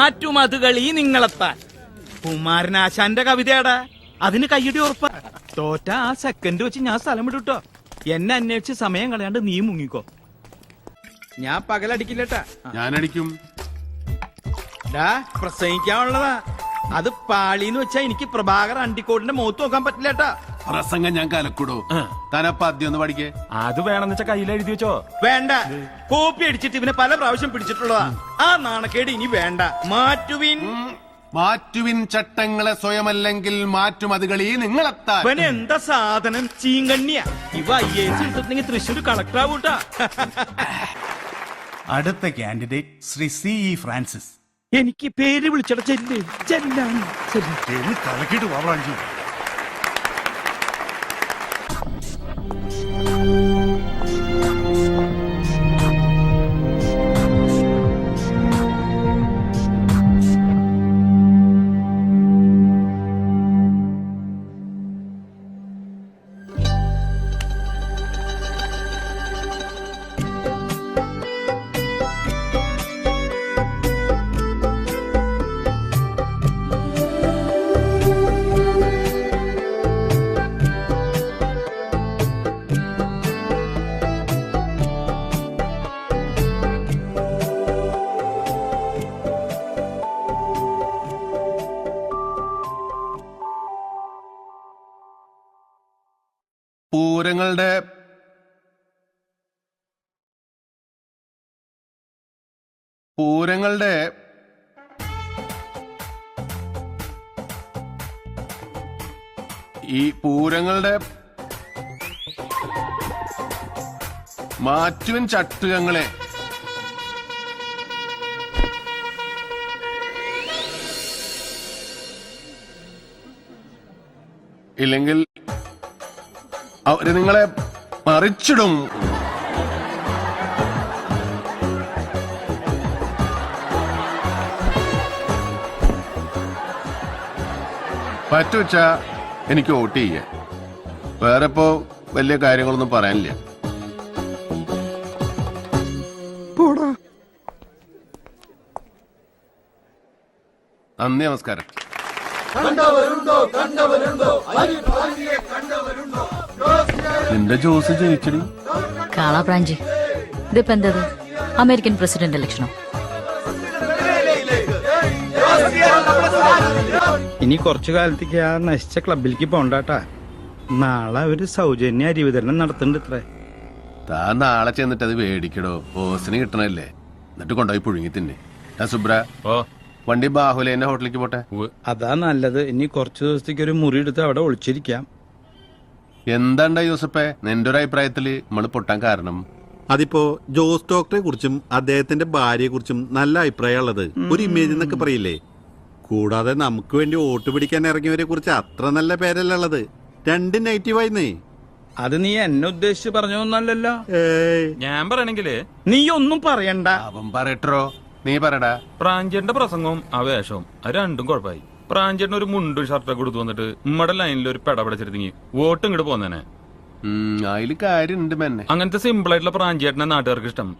ആറ്റുമതുകളി നിങ്ങളെത്താൻ കുമാരനാശാന്റെ കവിതയാടാ. അതിന് കയ്യടി ഉറപ്പ. തോറ്റ ആ സെക്കൻഡ് വെച്ച് ഞാൻ സ്ഥലം വിടുട്ടോ. എന്നെ അന്വേഷിച്ച് സമയം കളയാണ്ട് നീ മുങ്ങിക്കോ. ഞാൻ പകലടിക്കില്ലട്ടാ. ഞാനടിക്കും. പ്രസംഗിക്കാനുള്ളതാ. അത് പാളിന്ന് വെച്ചാ എനിക്ക് പ്രഭാകർ അണ്ടിക്കോടിന്റെ മുഖത്ത് നോക്കാൻ പറ്റില്ലട്ടാ. പ്രസംഗം ഞാൻ കലക്കൂടോ. താനപ്പ ആദ്യം ഒന്ന് പഠിക്കേ. അത് വേണമെന്ന് വെച്ചാ കയ്യിൽ എഴുതി വെച്ചോ. വേണ്ട. കോപ്പി അടിച്ചിട്ട് ഇവനെ പല പ്രാവശ്യം പിടിച്ചിട്ടുള്ളതാ. ആ നാണക്കേട് ഇനി വേണ്ട. മാറ്റുവിൻ ചട്ടങ്ങളെ സ്വയമല്ലെങ്കിൽ മാറ്റുമതുകളി നിങ്ങളെത്താൻ. ഇവൻ എന്താ സാധനം? ചീങ്കണ്ണിയ. ഇവ IAS എടുത്തിട്ടുണ്ടെങ്കിൽ തൃശ്ശൂർ കളക്ടർ ആവൂട്ടാ. അടുത്ത കാൻഡിഡേറ്റ് ശ്രീ CE ഫ്രാൻസിസ്. എനിക്ക് പേര് വിളിച്ചട ചെല്ല്. ചെല്ലാണ്. കലക്കിട്ട് വാങ്ങി. പൂരങ്ങളുടെ ഈ പൂരങ്ങളുടെ മാറ്റുവിൻ ചട്ടുകങ്ങളെ ഇല്ലെങ്കിൽ അവര് നിങ്ങളെ മറിച്ചിടും. പറ്റുവച്ചാ എനിക്ക് വോട്ട് ചെയ്യാം. വേറെ ഇപ്പോ വലിയ കാര്യങ്ങളൊന്നും പറയാനില്ല. നന്ദി, നമസ്കാരം. നിന്റെ ജോസ് ജയിച്ചടി. കാളാ ബ്രാഞ്ചി. ഇതിപ്പോ എന്തത്? അമേരിക്കൻ പ്രസിഡന്റ് ഇലക്ഷനോ? ഇനി കുറച്ചു കാലത്തേക്ക് ആ നശിച്ച ക്ലബിലേക്ക് പോണ്ടാട്ടാ. നാളെ ഒരു സൗജന്യ അരി വിതരണം നടത്തുന്നുണ്ട്. ഇത്രേ. താൻ നാളെ ചെന്നിട്ട് അത് മേടിക്കടോ. ഓസിന് കിട്ടണല്ലേ. എന്നിട്ട് കൊണ്ടുപോയി പുഴുങ്ങി തിന്നെ. സുബ്ര, വണ്ടി ബാഹുലേന്റെ ഹോട്ടലിലേക്ക് പോട്ടെ. അതാ നല്ലത്. ഇനി കുറച്ചു ദിവസത്തേക്ക് ഒരു മുറി എടുത്ത് അവിടെ ഒളിച്ചിരിക്കാം. എന്താണ്ടാ യൂസഫേ നിന്റെ ഒരു അഭിപ്രായത്തില് നമ്മള് പൊട്ടാൻ കാരണം? അതിപ്പോ ജോസ് ഡോക്ടറെ കുറിച്ചും അദ്ദേഹത്തിന്റെ ഭാര്യയെ കുറിച്ചും നല്ല അഭിപ്രായം ഉള്ളത് ഒരു ഇമേജ് എന്നൊക്കെ പറയില്ലേ. കൂടാതെ നമുക്ക് വേണ്ടി വോട്ട് പിടിക്കാൻ ഇറങ്ങിയവരെ കുറിച്ച് അത്ര നല്ല പേരല്ല ഉള്ളത്. രണ്ട് നെഗറ്റീവായിരുന്നേ. അത് നീ എന്നെ ഉദ്ദേശിച്ച് പറഞ്ഞൊന്നല്ലോ. ഞാൻ പറയണെങ്കില് നീ ഒന്നും പറയണ്ട. അവൻ പറയട്ടോ, നീ പറയടാ. പ്രാഞ്ചേട്ടന്റെ പ്രസംഗവും ആ വേഷവും അത് രണ്ടും കുഴപ്പമായി. പ്രാഞ്ചേട്ടൻ ഒരു മുണ്ടും ഷർട്ടൊക്കെ കൊടുത്തു വന്നിട്ട് നമ്മുടെ ലൈനിൽ ഒരു പെട പിടിച്ചെടുത്തെങ്കിൽ വോട്ട് ഇങ്ങോട്ട് പോന്നേനെ. അതില് കാര്യണ്ട് മെന്നെ. അങ്ങനത്തെ സിമ്പിൾ ആയിട്ടുള്ള പ്രാഞ്ചേട്ടനെ നാട്ടുകാർക്ക് ഇഷ്ടം.